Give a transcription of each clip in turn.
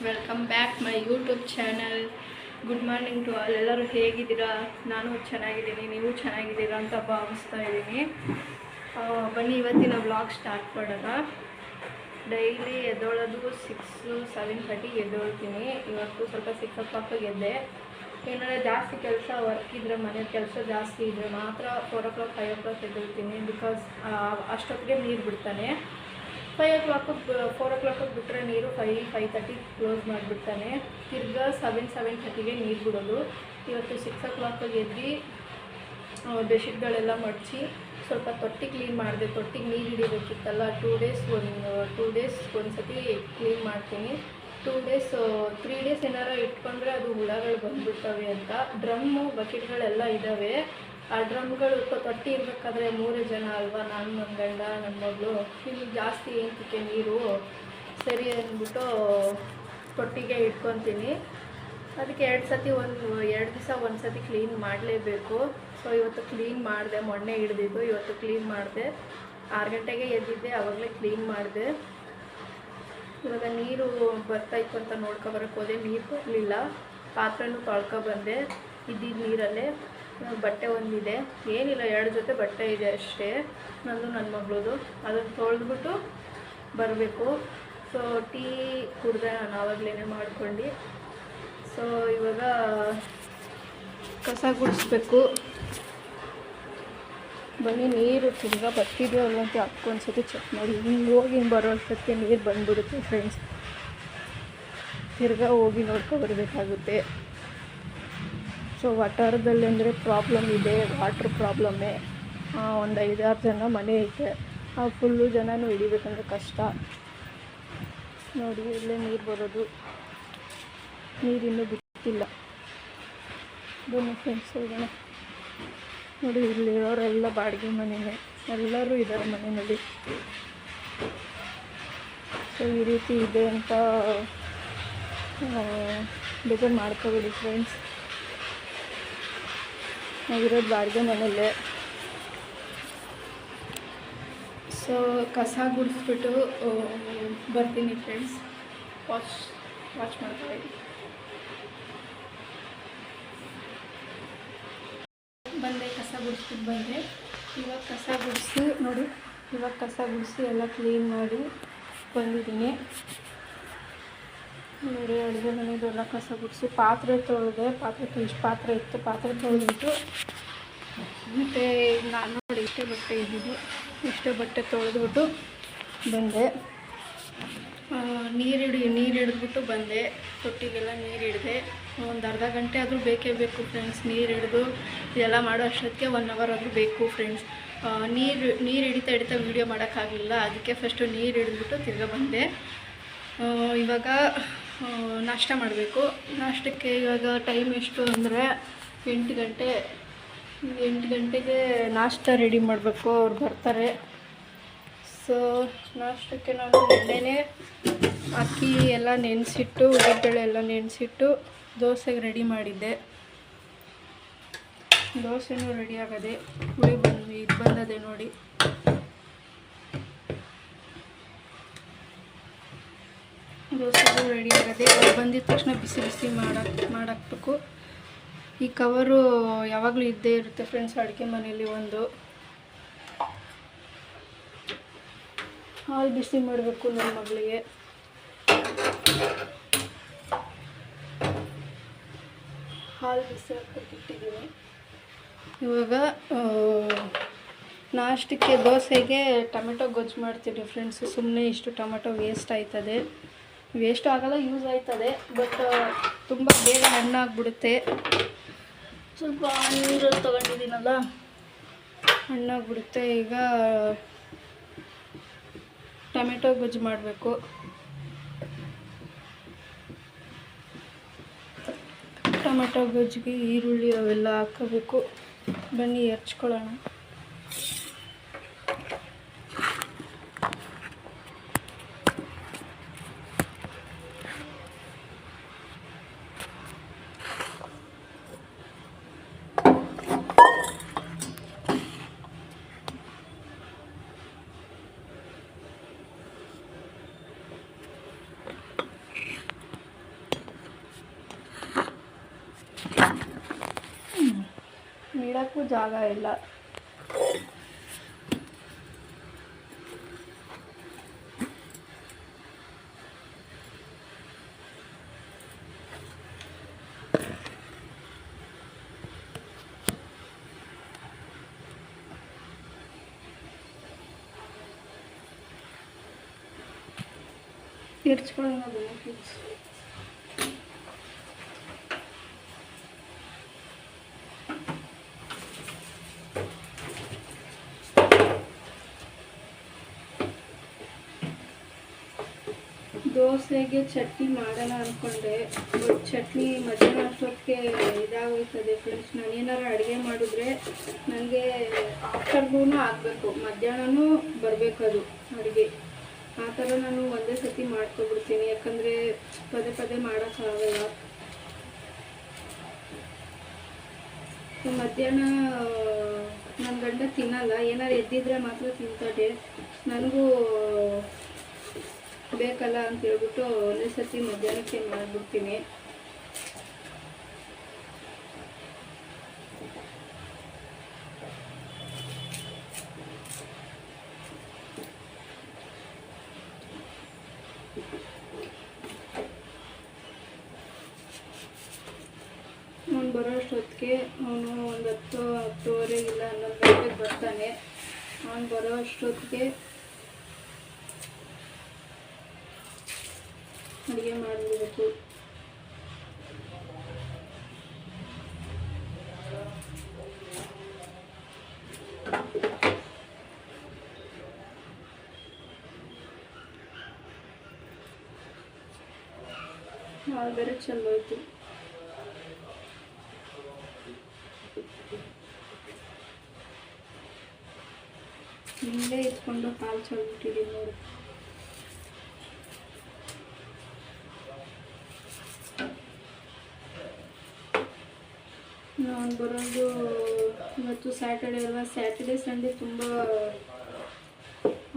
Welcome back my YouTube channel. Good morning to all. ಎಲ್ಲರೂ ಹೇಗಿದ್ದೀರಾ? ನಾನು ಚೆನ್ನಾಗಿದ್ದೀನಿ, ನೀವು ಚೆನ್ನಾಗಿದ್ದೀರಾ ಅಂತ ಭಾವಿಸ್ತಾ ಇದ್ದೀನಿ. ಬನ್ನಿ ಇವತ್ತಿನ ವ್ಲಾಗ್ ಸ್ಟಾರ್ಟ್ ಮಾಡೋಣ. ಡೈಲಿ ಎದ್ದೋಳೋದು 6-7:30 ಎದ್ದೊಳ್ತೀನಿ. ಇವತ್ತು ಸ್ವಲ್ಪ 6 o'clock ಎದ್ದೆ. ಏನಾದರೆ ಜಾಸ್ತಿ ಕೆಲಸ ವರ್ಕ್ ಇದ್ದರೆ, ಮನೆ ಕೆಲಸ ಜಾಸ್ತಿ ಇದ್ದರೆ ಮಾತ್ರ 4 o'clock 5 o'clock ಎದ್ದೊಳ್ತೀನಿ. ಬಿಕಾಸ್ ಅಷ್ಟೊತ್ತಿಗೆ ನೀರು ಬಿಡ್ತಾನೆ. 4 o'clock ಬಿಟ್ಟರೆ ನೀರು 5-5:30 ಕ್ಲೋಸ್ ಮಾಡಿಬಿಡ್ತಾನೆ. ತಿರ್ಗಾ 7-7:30ಗೆ ನೀರು ಬಿಡೋದು. ಇವತ್ತು 6 o'clock ಎದ್ದು ಬೆಡ್ಶೀಟ್ಗಳೆಲ್ಲ ಮಡಚಿ ಸ್ವಲ್ಪ ತೊಟ್ಟಿ ಕ್ಲೀನ್ ಮಾಡಿದೆ. ತೊಟ್ಟಿಗೆ ನೀರು ಹಿಡಿಬೇಕಿತ್ತಲ್ಲ, 2 days ಒಂದ್ಸತಿ ಕ್ಲೀನ್ ಮಾಡ್ತೀನಿ. 3 days ಏನಾರು ಇಟ್ಕೊಂಡ್ರೆ ಅದು ಹುಳಗಳು ಬಂದ್ಬಿಡ್ತವೆ ಅಂತ. ಡ್ರಮ್ಮು ಬಕೆಟ್ಗಳೆಲ್ಲ ಇದ್ದಾವೆ. ಆ ಡ್ರಮ್ಗಳು ತೊಟ್ಟಿ ಇರಬೇಕಾದ್ರೆ 3 ಜನ ಅಲ್ವಾ, ನಾನು, ನನ್ನ ಗಂಡ, ನನ್ನ ಮಗಳು. ಇಲ್ಲಿ ಜಾಸ್ತಿ ಏನಕ್ಕೆ ನೀರು ಸರಿ ಅಂದ್ಬಿಟ್ಟು ತೊಟ್ಟಿಗೆ ಇಟ್ಕೊತೀನಿ. ಅದಕ್ಕೆ 2 ದಿವಸ ಒಂದ್ಸತಿ ಕ್ಲೀನ್ ಮಾಡಲೇಬೇಕು. ಸೊ ಇವತ್ತು ಕ್ಲೀನ್ ಮಾಡಿದೆ. ಮೊನ್ನೆ ಹಿಡ್ದಿದ್ದು ಇವತ್ತು ಕ್ಲೀನ್ ಮಾಡಿದೆ. 6 ಗಂಟೆಗೆ ಎದ್ದಿದ್ದೆ, ಆವಾಗಲೇ ಕ್ಲೀನ್ ಮಾಡಿದೆ. ಇವಾಗ ನೀರು ಬರ್ತಾಯಿತ್ತು ಅಂತ ನೋಡ್ಕೊಬರಕ್ಕೆ ಹೋದೆ, ನೀರು ಬರಲಿಲ್ಲ. ಪಾತ್ರೆನೂ ತೊಳ್ಕೊಬಂದೆ ಇದ್ದಿದ್ದ ನೀರಲ್ಲೇ. ಬಟ್ಟೆ ಒಂದಿದೆ, ಏನಿಲ್ಲ, 2 ಜೊತೆ ಬಟ್ಟೆ ಇದೆ ಅಷ್ಟೇ, ನಂದು ನನ್ನ ಮಗಳದು. ಅದನ್ನು ತೊಳೆದ್ಬಿಟ್ಟು ಬರಬೇಕು. ಸೊ ಟೀ ಕುಡಿದೆ ನಾನು ಆವಾಗಲೇ ಮಾಡ್ಕೊಂಡು. ಸೊ ಇವಾಗ ಕಸ ಗುಡಿಸ್ಬೇಕು. ಬನ್ನಿ ನೀರು ತಿರ್ಗಾ ಬರ್ತಿದೆಯೋ ಅಲ್ಲ ಅಂತ ಒಂದ್ಸತಿ ಚೆಕ್ ಮಾಡಿ. ಹಿಂಗೆ ಹೋಗಿ ಬರೋ ಅಷ್ಟಕ್ಕೆ ನೀರು ಬಂದ್ಬಿಡುತ್ತೆ ಫ್ರೆಂಡ್ಸ್. ತಿರ್ಗಾ ಹೋಗಿ ನೋಡ್ಕೊಬರ್ಬೇಕಾಗುತ್ತೆ. ಸೊ ವಠಾರದಲ್ಲಿ ಅಂದರೆ ಪ್ರಾಬ್ಲಮ್ ಇದೆ, ವಾಟ್ರ್ ಪ್ರಾಬ್ಲಮ್ಮೇ. ಒಂದು 5-6 ಜನ ಮನೆ ಐತೆ. ಆ ಫುಲ್ಲು ಜನನೂ ಹಿಡಿಬೇಕಂದ್ರೆ ಕಷ್ಟ. ನೋಡಿ ಇಲ್ಲೇ ನೀರು ಬರೋದು, ನೀರಿನ್ನೂ ಬಿಟ್ಟಿಲ್ಲ. ಬನ್ನಿ ಫ್ರೆಂಡ್ಸ್ ಹೋಗೋಣ. ನೋಡಿ ಇಲ್ಲಿರೋರೆಲ್ಲ ಬಾಡಿಗೆ ಮನೆಯೇ, ಎಲ್ಲರೂ ಇದ್ದಾರೆ ಮನೆಯಲ್ಲಿ. ಸೊ ಈ ರೀತಿ ಇದೆ ಅಂತ ಬೇಜಾರು ಮಾಡ್ಕೋಬೇಡಿ ಫ್ರೆಂಡ್ಸ್. ನಾವಿರೋದು ಬಾಡಿಗೆ ಮನೆಯಲ್ಲೇ. ಸೊ ಕಸ ಗುಡಿಸ್ಬಿಟ್ಟು ಬರ್ತೀನಿ ಫ್ರೆಂಡ್ಸ್. ವಾಚ್ ಮಾಡ್ಕೊಳ್ಳಿ. ಬಂದೆ, ಕಸ ಗುಡಿಸ್ಬಿಟ್ಟು ಬಂದೆ. ಇವಾಗ ಕಸ ಗುಡಿಸಿ ನೋಡಿ, ಇವಾಗ ಕಸ ಗುಡಿಸಿ ಎಲ್ಲ ಕ್ಲೀನ್ ಮಾಡಿ ಬಂದಿದ್ದೀನಿ. ನೋಡಿ ಅಡುಗೆ ಮನೆಯದೆಲ್ಲ ಕಸ ಗುಡಿಸಿ ಪಾತ್ರೆ ತೊಳೆದೆ. ಇಷ್ಟು ಪಾತ್ರೆ ಇತ್ತು, ಪಾತ್ರೆ ತೊಳೆದ್ಬಿಟ್ಟು ಮತ್ತು ನಾನು ನೋಡಿ ಇಷ್ಟೇ ಬಟ್ಟೆ ತೊಳೆದ್ಬಿಟ್ಟು ಬಂದೆ. ನೀರು ಹಿಡಿದ್ಬಿಟ್ಟು ಬಂದೆ. ತೊಟ್ಟಿಗೆಲ್ಲ ನೀರು ಹಿಡಿದೆ. ಒಂದು ಅರ್ಧ ಗಂಟೆ ಆದರೂ ಬೇಕೇ ಬೇಕು ಫ್ರೆಂಡ್ಸ್. ನೀರು ಹಿಡಿದು ಇದೆಲ್ಲ ಮಾಡೋ ಅಷ್ಟೊತ್ತಿಗೆ 1 hour ಆದರೂ ಬೇಕು ಫ್ರೆಂಡ್ಸ್. ನೀರು ಹಿಡಿತಾ ವೀಡಿಯೋ ಮಾಡೋಕ್ಕಾಗಲಿಲ್ಲ. ಅದಕ್ಕೆ ಫಸ್ಟು ನೀರು ಹಿಡಿದ್ಬಿಟ್ಟು ತಿರ್ಗಾ ಬಂದೆ. ಇವಾಗ ನಾಷ್ಟ ಮಾಡಬೇಕು. ನಾಷ್ಟಕ್ಕೆ ಇವಾಗ ಟೈಮ್ ಎಷ್ಟು ಅಂದರೆ 8 ಗಂಟೆ. 8 ಗಂಟೆಗೆ ನಾಷ್ಟ ರೆಡಿ ಮಾಡಬೇಕು, ಅವ್ರು ಬರ್ತಾರೆ. ಸೊ ನಾಷ್ಟಕ್ಕೆ ನಾನು ಎಣ್ಣೆನೇ ಅಕ್ಕಿ ಎಲ್ಲ ನೆನೆಸಿಟ್ಟು, ಉದ್ದಿನಬೇಳೆ ಎಲ್ಲ ನೆನೆಸಿಟ್ಟು ದೋಸೆಗೆ ರೆಡಿ ಮಾಡಿದ್ದೆ. ದೋಸೆನೂ ರೆಡಿ ಆಗದೆ, ಇದು ಬಂದದೆ ನೋಡಿ. ದೋಸೆಗೂ ರೆಡಿ ಆಗದೆ. ಬಂದಿದ್ದ ತಕ್ಷಣ ಬಿಸಿ ಮಾಡಾಕ್ಬೇಕು. ಈ ಕವರು ಯಾವಾಗಲೂ ಇದ್ದೇ ಇರುತ್ತೆ ಫ್ರೆಂಡ್ಸ್ ಅಡುಗೆ ಮನೆಯಲ್ಲಿ. ಒಂದು ಹಾಲು ಬಿಸಿ ಮಾಡಬೇಕು ನನ್ನ ಮಗಳಿಗೆ. ಹಾಲು ಬಿಸಿ ಹಾಕಿಟ್ಟಿದ್ದೀನಿ. ಇವಾಗ ನಾಷ್ಟಕ್ಕೆ ದೋಸೆಗೆ ಟೊಮೆಟೊ ಗೊಜ್ಜು ಮಾಡ್ತೀನಿ ಫ್ರೆಂಡ್ಸ್. ಸುಮ್ಮನೆ ಇಷ್ಟು ಟೊಮೆಟೊ ವೇಸ್ಟ್ ಆಯ್ತದೆ. ವೇಸ್ಟ್ ಆಗಲ್ಲ, ಯೂಸ್ ಆಯ್ತದೆ. ಬಟ್ ತುಂಬ ಬೇಗ ಹಣ್ಣಾಗ್ಬಿಡುತ್ತೆ. ಸ್ವಲ್ಪ ನೀರಲ್ಲಿ ತೊಗೊಂಡಿದ್ದೀನಲ್ಲ, ಹಣ್ಣಾಗ್ಬಿಡುತ್ತೆ. ಈಗ ಟೊಮೆಟೊ ಗೊಜ್ಜು ಮಾಡಬೇಕು. ಟೊಮೆಟೊ ಗೊಜ್ಜಿಗೆ ಈರುಳ್ಳಿ ಅವೆಲ್ಲ ಹಾಕೋಬೇಕು. ಬನ್ನಿ ಹೆಚ್ಕೊಳ್ಳೋಣ. ಇಡೋಕ್ಕೂ ಜಾಗ ಇಲ್ಲ. ಇಡ್ಸ್ಕೊಳ್ಳೋಣ ಬೆನಿಫಿಟ್ಸ್. ದೋಸೆಗೆ ಚಟ್ನಿ ಮಾಡೋಣ ಅಂದ್ಕೊಂಡೆ, ಬಟ್ ಚಟ್ನಿ ಮಧ್ಯಾಹ್ನ ಅಷ್ಟೊತ್ತಿಗೆ ಇದಾಗೋಯ್ತದೆ ಫ್ರೆಂಡ್ಸ್. ನಾನು ಏನಾರು ಅಡುಗೆ ಮಾಡಿದ್ರೆ ನನಗೆ ಆಫ್ಟರ್ನೂನು ಆಗಬೇಕು, ಮಧ್ಯಾಹ್ನನೂ ಬರಬೇಕದು ಅಡುಗೆ. ಆ ಥರ ನಾನು ಒಂದೇ ಸತಿ ಮಾಡ್ಕೊಬಿಡ್ತೀನಿ, ಯಾಕಂದರೆ ಪದೇ ಪದೇ ಮಾಡೋಕ್ಕಾಗಲ್ಲ. ಮಧ್ಯಾಹ್ನ ನನ್ನ ಗಂಡ ತಿನ್ನಲ್ಲ, ಏನಾರು ಎದ್ದಿದ್ರೆ ಮಾತ್ರ ತಿಂತಾನೆ. ನನಗೂ ಬೇಕಲ್ಲ ಅಂತ ಹೇಳ್ಬಿಟ್ಟು ಒಂದೇ ಸತಿ ಮಧ್ಯಾಹ್ನಕ್ಕೆ ಮಾಡಿಬಿಡ್ತೀನಿ. ಅವನು ಬರೋ ಅಷ್ಟೊತ್ತಿಗೆ, ಅವನು ಒಂದು 10-10:30 ಇಲ್ಲ 11 ಗಂಟೆಗೆ ಬರ್ತಾನೆ. ಅವನು ಬರೋ ಅಷ್ಟೊತ್ತಿಗೆ ಅಡುಗೆ ಮಾಡಿಬಿಡ್ಬೇಕು. ಹಾಲು ಬೇರೆ ಚಲೋ ಹೋಯ್ತು. ಹಿಂದೆ ಇಟ್ಕೊಂಡು ಹಾಲು ಚಲ್ಬಿಟ್ಟಿದ್ದೀನಿ ನೋಡಿ. ನಾನು ಬರೋದು ಇವತ್ತು ಸ್ಯಾಟರ್ಡೆ ಅಲ್ವಾ, ಸ್ಯಾಟರ್ಡೆ ಸಂಡೇ ತುಂಬ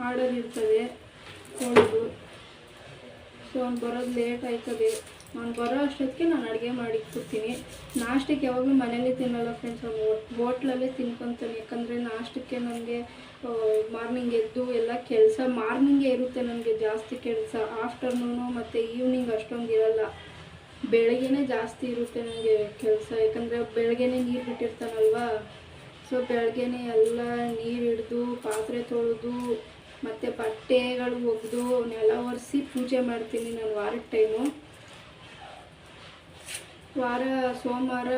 ಆರ್ಡರ್ ಇರ್ತದೆ ಕೋಳಿದು. ಸೊ ಅವ್ನು ಬರೋದು ಲೇಟ್ ಆಯ್ತದೆ. ಅವ್ನು ಬರೋ ಅಷ್ಟೊತ್ತಿಗೆ ನಾನು ಅಡುಗೆ ಮಾಡಿಟ್ಬಿಡ್ತೀನಿ. ನಾಷ್ಟಕ್ಕೆ ಯಾವಾಗಲೂ ಮನೇಲಿ ತಿನ್ನಲ್ಲ ಫ್ರೆಂಡ್ಸ್, ಅವ್ನು ಹೋಟ್ಲಲ್ಲೇ ತಿನ್ಕೊತಾನೆ. ಯಾಕಂದರೆ ನಾಷ್ಟಕ್ಕೆ ನನಗೆ ಮಾರ್ನಿಂಗ್ ಎದ್ದು ಎಲ್ಲ ಕೆಲಸ ಮಾರ್ನಿಂಗೇ ಇರುತ್ತೆ ನನಗೆ ಜಾಸ್ತಿ ಕೆಲಸ. ಆಫ್ಟರ್ನೂನು ಮತ್ತು ಈವ್ನಿಂಗ್ ಅಷ್ಟೊಂದು ಇರಲ್ಲ, ಬೆಳಗ್ಗೆನೇ ಜಾಸ್ತಿ ಇರುತ್ತೆ ನನಗೆ ಕೆಲಸ. ಯಾಕಂದರೆ ಬೆಳಗ್ಗೆನೇ ನೀರು ಬಿಟ್ಟಿರ್ತಾನಲ್ವ, ಸೊ ಬೆಳಗ್ಗೆನೇ ಎಲ್ಲ ನೀರು ಹಿಡಿದು ಪಾತ್ರೆ ತೊಳೆದು ಮತ್ತು ಬಟ್ಟೆಗಳು ಒಗೆದು ನೆಲ ಒರೆಸಿ ಪೂಜೆ ಮಾಡ್ತೀನಿ ನಾನು ವಾರದ ಟೈಮು. ಸೋಮವಾರ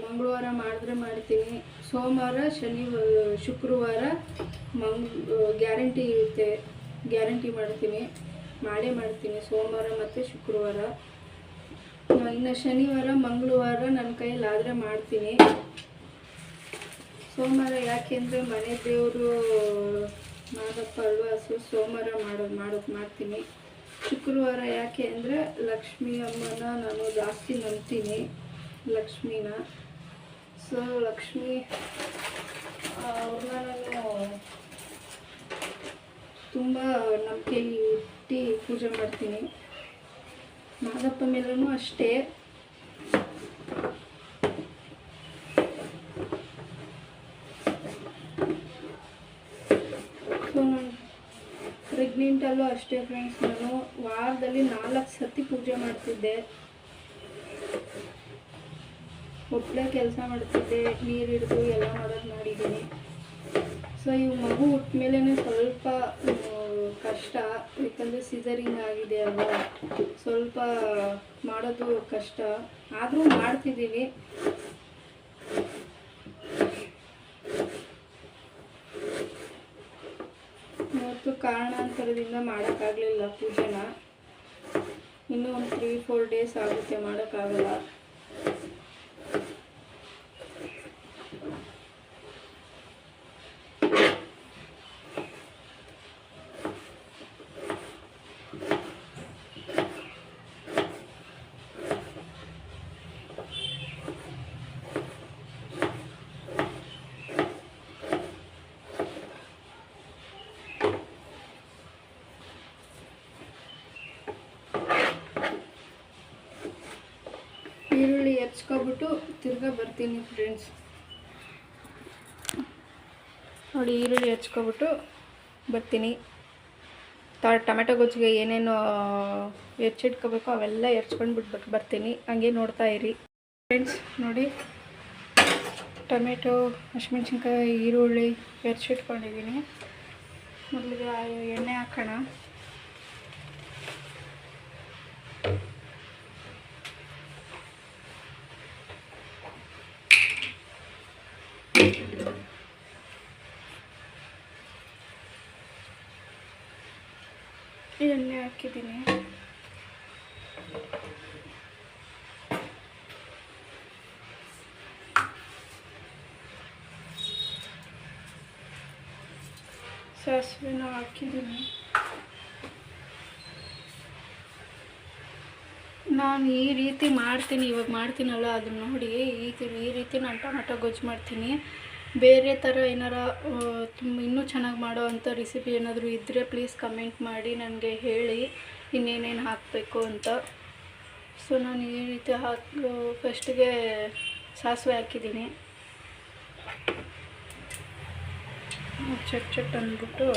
ಮಂಗಳವಾರ ಮಾಡಿದ್ರೆ ಮಾಡ್ತೀನಿ. ಸೋಮವಾರ ಶುಕ್ರವಾರ ಗ್ಯಾರಂಟಿ ಇರುತ್ತೆ, ಗ್ಯಾರಂಟಿ ಮಾಡೇ ಮಾಡ್ತೀನಿ ಸೋಮವಾರ ಮತ್ತು ಶುಕ್ರವಾರ. ಇನ್ನು ಶನಿವಾರ ಮಂಗಳವಾರ ನನ್ನ ಕೈಯಲ್ಲಾದರೆ ಮಾಡ್ತೀನಿ. ಸೋಮವಾರ ಯಾಕೆ ಅಂದರೆ ಮನೆ ದೇವರು ಮಾದಪ್ಪ ಅಲ್ವಾ, ಸೊ ಸೋಮವಾರ ಮಾಡ್ತೀನಿ. ಶುಕ್ರವಾರ ಯಾಕೆ ಅಂದರೆ ಲಕ್ಷ್ಮೀ ಅಮ್ಮನ ನಾನು ಜಾಸ್ತಿ ನಂಬ್ತೀನಿ, ಲಕ್ಷ್ಮೀನ. ಸೊ ಲಕ್ಷ್ಮೀ ಅವ್ರನ್ನ ನಾನು ತುಂಬ ನಂಬಿಕೆ ಇಟ್ಟು ಪೂಜೆ ಮಾಡ್ತೀನಿ. ಮಾದಪ್ಪ ಮೇಲೂ ಅಷ್ಟೇ. ಸೊ ನಾನು ಪ್ರೆಗ್ನೆಂಟಲ್ಲೂ ಅಷ್ಟೇ ಫ್ರೆಂಡ್ಸ್, ನಾನು ವಾರದಲ್ಲಿ 4 ಸತಿ ಪೂಜೆ ಮಾಡ್ತಿದ್ದೆ. ಒಬ್ಬಳೇ ಕೆಲಸ ಮಾಡ್ತಿದ್ದೆ, ನೀರು ಹಿಡಿದು ಎಲ್ಲ ಮಾಡಿದ್ದೀನಿ. ಸೊ ಈ ಮಗು ಹುಟ್ಟ ಮೇಲೇ ಸ್ವಲ್ಪ ಕಷ್ಟ, ಯಾಕಂದರೆ ಸಿಸರಿಂಗ್ ಆಗಿದೆ ಅಲ್ವಾ, ಸ್ವಲ್ಪ ಮಾಡೋದು ಕಷ್ಟ. ಆದರೂ ಮಾಡ್ತಿದ್ದೀವಿ. ಇವತ್ತು ಕಾರಣಾಂತರದಿಂದ ಮಾಡೋಕ್ಕಾಗಲಿಲ್ಲ ಪೂಜೆನ. ಇನ್ನೂ ಒಂದು 3-4 ಡೇಸ್ ಆಗುತ್ತೆ, ಮಾಡೋಕ್ಕಾಗಲ್ಲ. ಈರುಳ್ಳಿ ಹೆಚ್ಕೊಬಿಟ್ಟು ತಿರ್ಗಾ ಬರ್ತೀನಿ ಫ್ರೆಂಡ್ಸ್. ನೋಡಿ ಈರುಳ್ಳಿ ಹೆಚ್ಕೊಬಿಟ್ಟು ಬರ್ತೀನಿ. ಟೊಮೆಟೊ ಗೊಜ್ಜಿಗೆ ಏನೇನು ಹೆಚ್ಚಿಟ್ಕೋಬೇಕೋ ಅವೆಲ್ಲ ಹೆಚ್ಕೊಂಡ್ಬಿಟ್ಟು ಬರ್ತೀನಿ. ಹಂಗೆ ನೋಡ್ತಾ ಇರಿ ಫ್ರೆಂಡ್ಸ್. ನೋಡಿ ಟೊಮೆಟೊ, ಹಸಿಮೆಣ್ಸಿನ್ಕಾಯಿ, ಈರುಳ್ಳಿ ಹೆಚ್ಚಿಟ್ಕೊಂಡಿದ್ದೀನಿ. ಮೊದಲಿಗೆ ಎಣ್ಣೆ ಹಾಕೋಣ. ಎಣ್ಣೆ ಹಾಕಿದ್ದೀನಿ. ಸಾಸಿವೆನ ಹಾಕಿದ್ದೀನಿ. ನಾನು ಈ ರೀತಿ ಮಾಡ್ತೀನಿ, ಇವಾಗ ಮಾಡ್ತೀನಲ್ಲ ಅದನ್ನ ನೋಡಿ ಈ ರೀತಿ ನಾನು ಟೊಮೆಟೊ ಗೊಜ್ಜು ಮಾಡ್ತೀನಿ. ಬೇರೆ ಥರ ಏನಾರ ಇನ್ನೂ ಚೆನ್ನಾಗಿ ಮಾಡೋ ಅಂಥ ರೆಸಿಪಿ ಏನಾದರೂ ಇದ್ದರೆ ಪ್ಲೀಸ್ ಕಮೆಂಟ್ ಮಾಡಿ ನನಗೆ ಹೇಳಿ ಇನ್ನೇನೇನು ಹಾಕಬೇಕು ಅಂತ. ಸೊ ನಾನು ಈ ರೀತಿ ಫಸ್ಟಿಗೆ ಸಾಸಿವೆ ಹಾಕಿದ್ದೀನಿ. ಚಟ್ ಅಂದ್ಬಿಟ್ಟು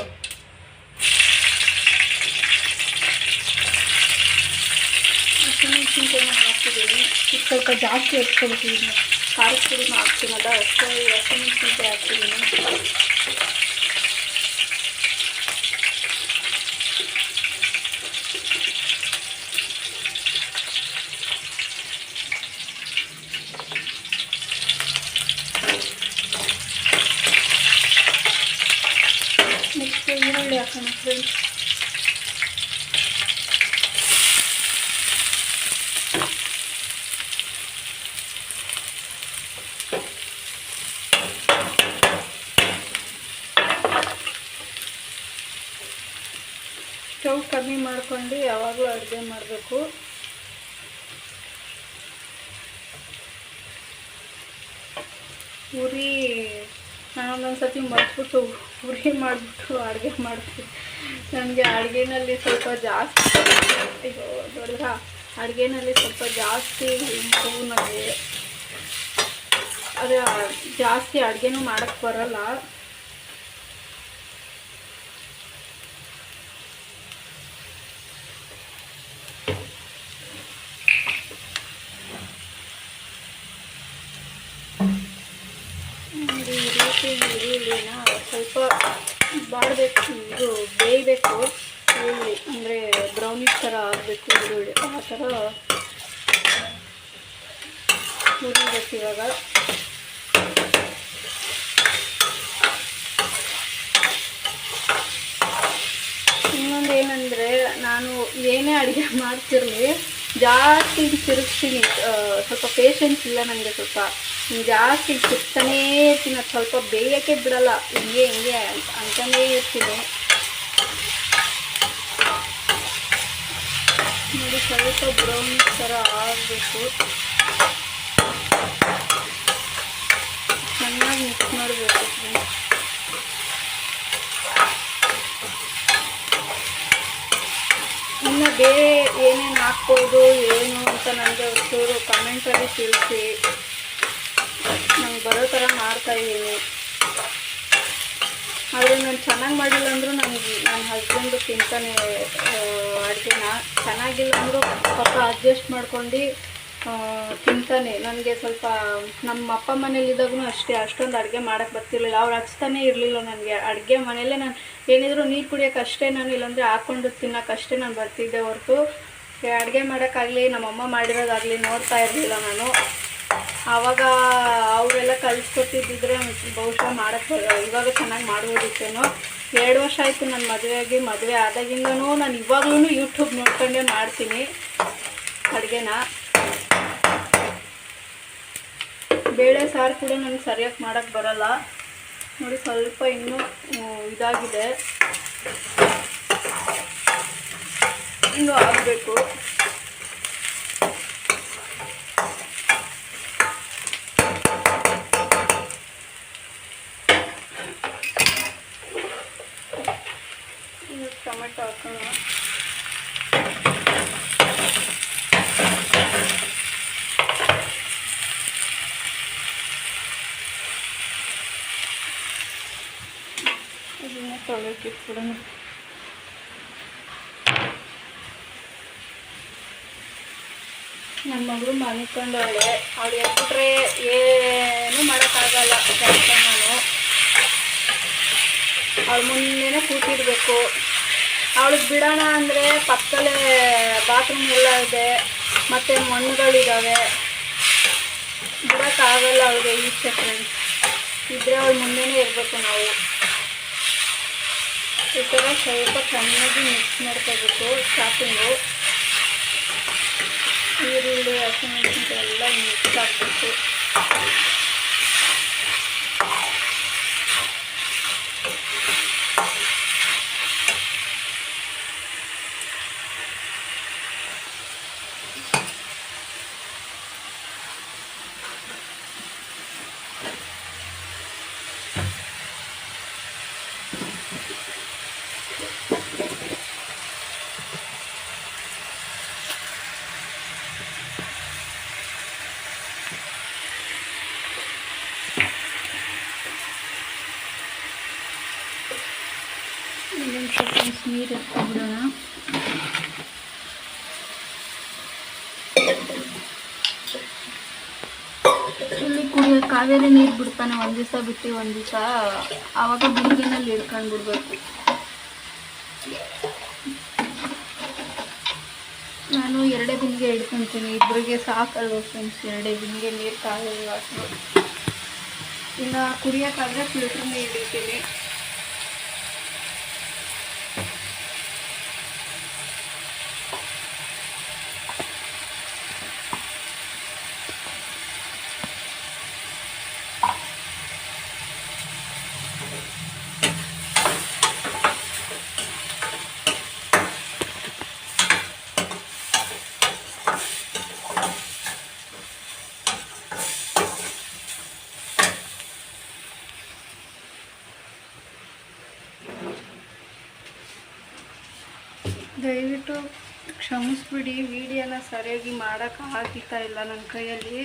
ಹಸಿಮೆಣ್ಸಿನ್ಕಾಯಿನ ಹಾಕಿದ್ದೀನಿ. ಸ್ವಲ್ಪ ಜಾಸ್ತಿ ಹಚ್ಕೊಬಿಟ್ಟಿದ್ದೀನಿ. ಖಾರದ ಪುಡಿನ ಹಾಕ್ತೀನಲ್ಲ ಅಷ್ಟೇ ಹಸಿಮೆಣ್ಸಿನ್ಕಾಯಿ ಹಾಕ್ತಿದ್ದೀನಿ. ನೆಕ್ಸ್ಟ್ ಈರುಳ್ಳಿ ಹಾಕೋಣ ಫ್ರೆಂಡ್ಸ್. ಸ್ಟವ್ ಕಮ್ಮಿ ಮಾಡ್ಕೊಂಡು ಯಾವಾಗಲೂ ಅಡುಗೆ ಮಾಡಬೇಕು. ಉರಿ ನಾನೊಂದೊಂದು ಸತಿ ಮರ್ತ್ಬಿಟ್ಟು ಉರಿ ಮಾಡಿಬಿಟ್ಟು ಅಡುಗೆ ಮಾಡ್ತೀನಿ. ನನಗೆ ಅಡುಗೆನಲ್ಲಿ ಸ್ವಲ್ಪ ಜಾಸ್ತಿ ಅಡುಗೆನಲ್ಲಿ ಸ್ವಲ್ಪ ಜಾಸ್ತಿ ಇಂಪ್ರೂವ್ ನನಗೆ. ಅದೇ ಜಾಸ್ತಿ ಅಡುಗೆನೂ ಮಾಡೋಕ್ಕೆ ಬರೋಲ್ಲ. ಈರುಳ್ಳಿನ ಸ್ವಲ್ಪ ಬಾಡಬೇಕು, ಇದು ಬೇಯಬೇಕು. ಈರುಳ್ಳಿ ಅಂದರೆ ಬ್ರೌನಿಷ್ ಥರ ಆಗಬೇಕು ಈರುಳ್ಳಿ. ಆ ಥರ ಹುರಿಬೇಕು ಇವಾಗ. ಇನ್ನೊಂದು ಏನಂದರೆ ನಾನು ಏನೇ ಅಡುಗೆ ಮಾಡ್ತಿರಲಿ ಜಾಸ್ತಿ ತಿರುಗಿಸ್ತೀನಿ. ಸ್ವಲ್ಪ ಪೇಷನ್ಸ್ ಇಲ್ಲ ನನಗೆ. ಸ್ವಲ್ಪ ಜಾಸ್ತಿ ತಿರ್ತಾನೇ ಇರ್ತೀನಿ. ಅದು ಸ್ವಲ್ಪ ಬೇಯೋಕ್ಕೆ ಬಿಡಲ್ಲ. ಹಿಂಗೆ ಅಂತಾನೇ ಇರ್ತೀನಿ. ನೋಡಿ ಸ್ವಲ್ಪ ಬ್ರೌನ್ ಥರ ಆಗಬೇಕು. ಚೆನ್ನಾಗಿ ಮಿಕ್ಸ್ ಮಾಡಬೇಕು. ಇನ್ನು ಬೇರೆ ಏನೇನು ಹಾಕ್ಬೋದು ಏನು ಅಂತ ನನಗೆ ಒಂಚೂರು ಕಮೆಂಟಲ್ಲಿ ತಿಳಿಸಿ. ನಂಗೆ ಬರೋ ಥರ ಮಾಡ್ತಾಯಿದ್ದೀನಿ. ಆದರೆ ನಾನು ಚೆನ್ನಾಗಿ ಮಾಡಿಲ್ಲ ಅಂದರೂ ನನ್ನ ಹಸ್ಬೆಂಡು ತಿಂತಾನೆ ಅಡುಗೆನ. ಚೆನ್ನಾಗಿಲ್ಲ ಅಂದರೂ ಪಾಪ ಅಡ್ಜಸ್ಟ್ ಮಾಡ್ಕೊಂಡು ತಿಂತಾನೆ. ನನಗೆ ಸ್ವಲ್ಪ ನಮ್ಮ ಅಪ್ಪ ಮನೇಲಿದ್ದಾಗೂ ಅಷ್ಟೇ ಅಷ್ಟೊಂದು ಅಡುಗೆ ಮಾಡೋಕ್ಕೆ ಬರ್ತಿರ್ಲಿಲ್ಲ. ಅವ್ರು ಹಚ್ತಾನೇ ಇರಲಿಲ್ಲ ನನಗೆ. ಅಡುಗೆ ಮನೆಯಲ್ಲೇ ನಾನು ಏನಿದ್ರು ನೀರು ಕುಡಿಯೋಕೆ ಅಷ್ಟೇ, ನಾನು ಇಲ್ಲಾಂದರೆ ಹಾಕ್ಕೊಂಡು ತಿನ್ನೋಕ್ಕಷ್ಟೇ ನಾನು ಬರ್ತಿದ್ದೆ ಹೊರತು ಅಡುಗೆ ಮಾಡೋಕ್ಕಾಗಲಿ ನಮ್ಮಮ್ಮ ಮಾಡಿರೋದಾಗಲಿ ನೋಡ್ತಾ ಇರಲಿಲ್ಲ ನಾನು. ಆವಾಗ ಅವರೆಲ್ಲ ಕಲಿಸ್ಕೊಟ್ಟಿದ್ದಿದ್ರೆ ಬಹುಶಃ ಮಾಡೋಕ್ಕೆ ಇವಾಗ ಚೆನ್ನಾಗಿ ಮಾಡ್ಬೋದಿತ್ತೇನೋ. 2 ವರ್ಷ ಆಯಿತು ನನ್ನ ಮದುವೆ ಆದಾಗಿಂದನೂ ನಾನು ಇವಾಗ್ಲೂ ಯೂಟ್ಯೂಬ್ ನೋಡ್ಕೊಂಡೇ ಮಾಡ್ತೀನಿ ಅಡುಗೆನ. ಬೇಳೆ ಸಾರು ಕೂಡ ನನಗೆ ಸರಿಯಾಗಿ ಮಾಡೋಕ್ಕೆ ಬರೋಲ್ಲ. ನೋಡಿ ಸ್ವಲ್ಪ ಇನ್ನೂ ಇದಾಗಿದೆ, ಇನ್ನೂ ಆಗಬೇಕು. ಟೊಮೆಟೊ ಹಾಕೋಣ. ಹಾಕ್ಬಿಡೋಣ. ನನ್ನ ಮಗಳು ಮಲ್ಕೊಂಡವಳೆ, ಅವಳು ಎದ್ಬಿಟ್ರೆ ಏನೂ ಮಾಡೋಕ್ಕಾಗಲ್ಲ ಕೆಲಸ. ನಾನು ಅವಳು ಮುಂದೆನೇ ಕೂತಿರ್ಬೇಕು. ಅವಳಿಗೆ ಬಿಡೋಣ ಅಂದರೆ ಪಕ್ಕದಲ್ಲೇ ಬಾತ್ರೂಮ್ ಎಲ್ಲ ಇದೆ, ಮತ್ತು ಮಣ್ಣುಗಳಿದ್ದಾವೆ, ಬಿಡೋಕ್ಕಾಗಲ್ಲ ಅವಳಿಗೆ ಈಚೆ. ಫ್ರೆಂಡ್ಸ್ ಇದ್ದರೆ ಅವಳು ಮುಂದೆನೇ ಇರಬೇಕು. ನಾವು ಈ ಥರ ಸ್ವಲ್ಪ ಚೆನ್ನಾಗಿ ಮಿಕ್ಸ್ ಮಾಡ್ಕೋಬೇಕು. ಸ್ಟಾರ್ಟಿಂಗು ಈರುಳ್ಳಿ, ಹಸಿಮೆಣಸಿನಕಾಯಿ ಎಲ್ಲ ಮಿಕ್ಸ್ ಹಾಕಬೇಕು. ನೀರು ಎತ್ಕೊಂಡ್ಬಿಡೋಣ. ಇಲ್ಲಿ ಕುಡಿಯೋ ಕಾವೇರಿ ನೀರು ಬಿಡ್ತಾನೆ, ಒಂದು ದಿವಸ ಬಿಟ್ಟು ಒಂದು ದಿವಸ. ಆವಾಗ ಬಿಂದಿಗೆನಲ್ಲಿ ಇಡ್ಕೊಂಡು ಬಿಡ್ಬೇಕು. ನಾನು 2 ಬಿಂದಿಗೆ ಇಡ್ಕೊತೀನಿ, ಇಬ್ಬರಿಗೆ ಸಾಕಲ್ವ ಫ್ರೆಂಡ್ಸ್. 2 ಬಿಂದಿಗೆ ನೀರು ಕಾವಿಲ್ಲ. ಇನ್ನು ಕುಡಿಯೋಕ್ಕಾದ್ರೆ ಫಿಲ್ಟರ್ ನೀರು ಇಡ್ತೀನಿ. ದಯವಿಟ್ಟು ಕ್ಷಮಿಸ್ಬಿಡಿ, ವಿಡಿಯೋನ ಸರಿಯಾಗಿ ಮಾಡೋಕ್ಕಾಗ್ತಾ ಇಲ್ಲ ನನ್ನ ಕೈಯಲ್ಲಿ.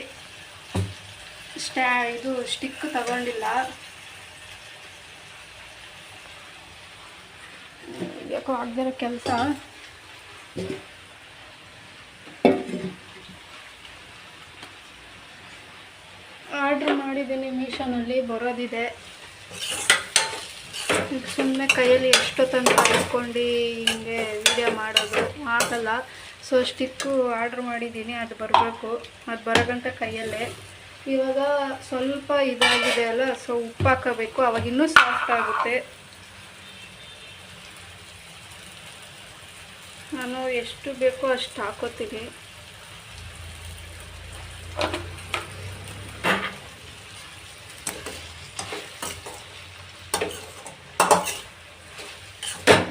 ಇದು ಸ್ಟಿಕ್ ತಗೊಂಡಿಲ್ಲ, ಯಾಕೋ ಆಗದಿರೋ ಕೆಲಸ. ಆರ್ಡ್ರ್ ಮಾಡಿದ್ದೀನಿ, ಮೀಶೋನಲ್ಲಿ ಬರೋದಿದೆ. ಸುಮ್ಮನೆ ಕೈಯಲ್ಲಿ ಎಷ್ಟೊತ್ತಂತ ಇಟ್ಕೊಂಡು ಹಿಂಗೆ ವಿಡಿಯೋ ಮಾಡೋದು ಆಗಲ್ಲ. ಸೊ ಸ್ಟಿಕ್ಕು ಆರ್ಡ್ರ್ ಮಾಡಿದ್ದೀನಿ, ಅದು ಬರಬೇಕು. ಅದು ಬರೋಗಂಟ ಕೈಯಲ್ಲೇ. ಇವಾಗ ಸ್ವಲ್ಪ ಇದಾಗಿದೆ ಅಲ್ಲ, ಸೊ ಉಪ್ಪು ಹಾಕೋಬೇಕು, ಅವಾಗ ಇನ್ನೂ ಸಾಫ್ಟ್ ಆಗುತ್ತೆ. ನಾನು ಎಷ್ಟು ಬೇಕೋ ಅಷ್ಟು ಹಾಕೋತೀನಿ.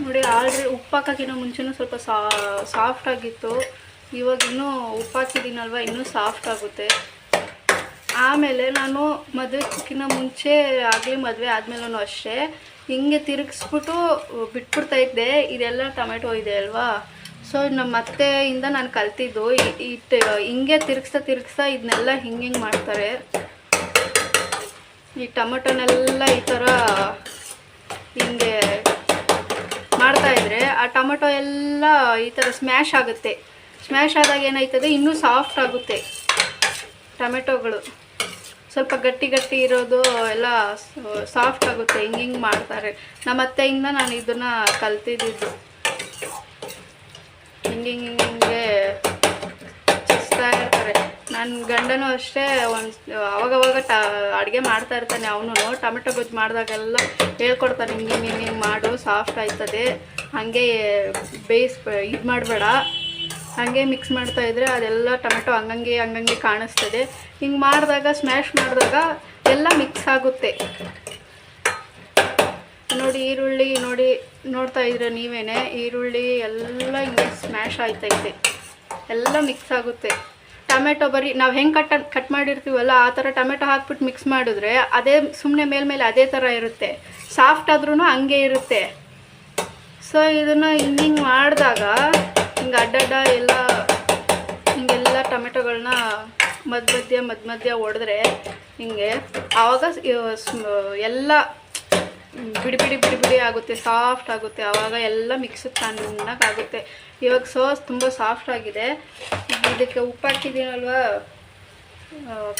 ನೋಡಿ, ಆಲ್ರೆಡಿ ಉಪ್ಪು ಹಾಕೋಕ್ಕಿಂತ ಮುಂಚೆನೂ ಸ್ವಲ್ಪ ಸಾಫ್ಟ್ ಆಗಿತ್ತು. ಇವಾಗ ಇನ್ನೂ ಉಪ್ಪು ಹಾಕಿದ್ದೀನಲ್ವ, ಇನ್ನೂ ಸಾಫ್ಟ್ ಆಗುತ್ತೆ. ಆಮೇಲೆ ನಾನು ಮದುವೆಕ್ಕಿಂತ ಮುಂಚೆ ಆಗಲಿ ಮದುವೆ ಆದಮೇಲೂ ಅಷ್ಟೇ ಹಿಂಗೆ ತಿರುಗಿಸ್ಬಿಟ್ಟು ಬಿಟ್ಬಿಡ್ತಾ ಇದ್ದೆ. ಇದೆಲ್ಲ ಟೊಮೆಟೊ ಇದೆ ಅಲ್ವಾ, ಸೊ ನಮ್ಮ ಅತ್ತೆಯಿಂದ ನಾನು ಕಲ್ತಿದ್ದು. ಹಿಂಗೆ ತಿರುಗಿಸ್ತಾ ಇದನ್ನೆಲ್ಲ ಹಿಂಗೆ ಮಾಡ್ತಾರೆ. ಈ ಟೊಮೆಟೊನೆಲ್ಲ ಈ ಥರ ಹಿಂಗೆ ಮಾಡ್ತಾಯಿದ್ರೆ ಆ ಟೊಮೆಟೊ ಎಲ್ಲ ಈ ಥರ ಸ್ಮ್ಯಾಶ್ ಆಗುತ್ತೆ. ಸ್ಮ್ಯಾಶ್ ಆದಾಗ ಏನಾಯ್ತದೆ, ಇನ್ನೂ ಸಾಫ್ಟ್ ಆಗುತ್ತೆ ಟೊಮೆಟೊಗಳು. ಸ್ವಲ್ಪ ಗಟ್ಟಿ ಗಟ್ಟಿ ಇರೋದು ಎಲ್ಲ ಸಾಫ್ಟ್ ಆಗುತ್ತೆ. ಹಿಂಗೆ ಮಾಡ್ತಾರೆ. ನಮ್ಮ ಅತ್ತೆಯಿಂದ ನಾನು ಇದನ್ನು ಕಲ್ತಿದ್ದು. ಹಿಂಗೆ ಚಿಸ್ತಾ ಇರ್ತಾರೆ. ನನ್ನ ಗಂಡನೂ ಅಷ್ಟೇ ಅವಾಗವಾಗ ಅಡುಗೆ ಮಾಡ್ತಾ ಇರ್ತಾನೆ. ಅವನು ಟೊಮೆಟೊ ಗೊಜ್ಜು ಮಾಡಿದಾಗೆಲ್ಲ ಹೇಳ್ಕೊಡ್ತಾನೆ, ಹಿಂಗೆ ಮಾಡು, ಸಾಫ್ಟ್ ಆಯ್ತದೆ, ಹಾಗೆ ಇದು ಮಾಡಬೇಡ, ಹಾಗೆ ಮಿಕ್ಸ್ ಮಾಡ್ತಾಯಿದ್ರೆ ಅದೆಲ್ಲ ಟೊಮೆಟೊ ಹಂಗಂಗೆ ಕಾಣಿಸ್ತದೆ. ಹಿಂಗೆ ಮಾಡಿದಾಗ, ಸ್ಮ್ಯಾಶ್ ಮಾಡಿದಾಗ ಎಲ್ಲ ಮಿಕ್ಸ್ ಆಗುತ್ತೆ. ನೋಡಿ, ಈರುಳ್ಳಿ ನೋಡಿ, ನೋಡ್ತಾ ಇದ್ರೆ ನೀವೇನೆ, ಈರುಳ್ಳಿ ಎಲ್ಲ ಹಿಂಗೆ ಸ್ಮ್ಯಾಶ್ ಆಯ್ತೈತೆ, ಎಲ್ಲ ಮಿಕ್ಸ್ ಆಗುತ್ತೆ. ಟೊಮೆಟೊ ಬರೀ ನಾವು ಹೆಂಗೆ ಕಟ್ ಮಾಡಿರ್ತೀವಲ್ಲ ಆ ಥರ ಟೊಮೆಟೊ ಹಾಕ್ಬಿಟ್ಟು ಮಿಕ್ಸ್ ಮಾಡಿದ್ರೆ ಅದೇ ಸುಮ್ಮನೆ ಮೇಲ್ಮೇಲೆ ಅದೇ ಥರ ಇರುತ್ತೆ. ಸಾಫ್ಟ್ ಆದ್ರೂ ಹಂಗೆ ಇರುತ್ತೆ. ಸೊ ಇದನ್ನು ಹಿಂಗೆ ಮಾಡಿದಾಗ ಹಿಂಗೆ ಅಡ್ಡಡ್ಡ ಎಲ್ಲ ಹಿಂಗೆಲ್ಲ ಟೊಮೆಟೊಗಳನ್ನ ಮಧ್ಯ ಹೊಡೆದ್ರೆ ಹಿಂಗೆ ಆವಾಗ ಎಲ್ಲ ಬಿಡಿ ಬಿಡಿ ಬಿಡಿ ಬಿಡಿ ಆಗುತ್ತೆ, ಸಾಫ್ಟ್ ಆಗುತ್ತೆ. ಆವಾಗ ಎಲ್ಲ ಮಿಕ್ಸ್ ಚೆನ್ನಾಗಾಗುತ್ತೆ. ಇವಾಗ ಸಾಸ್ ತುಂಬ ಸಾಫ್ಟ್ ಆಗಿದೆ. ಇದಕ್ಕೆ ಉಪ್ಪು ಹಾಕಿದ್ದೀನಲ್ವ,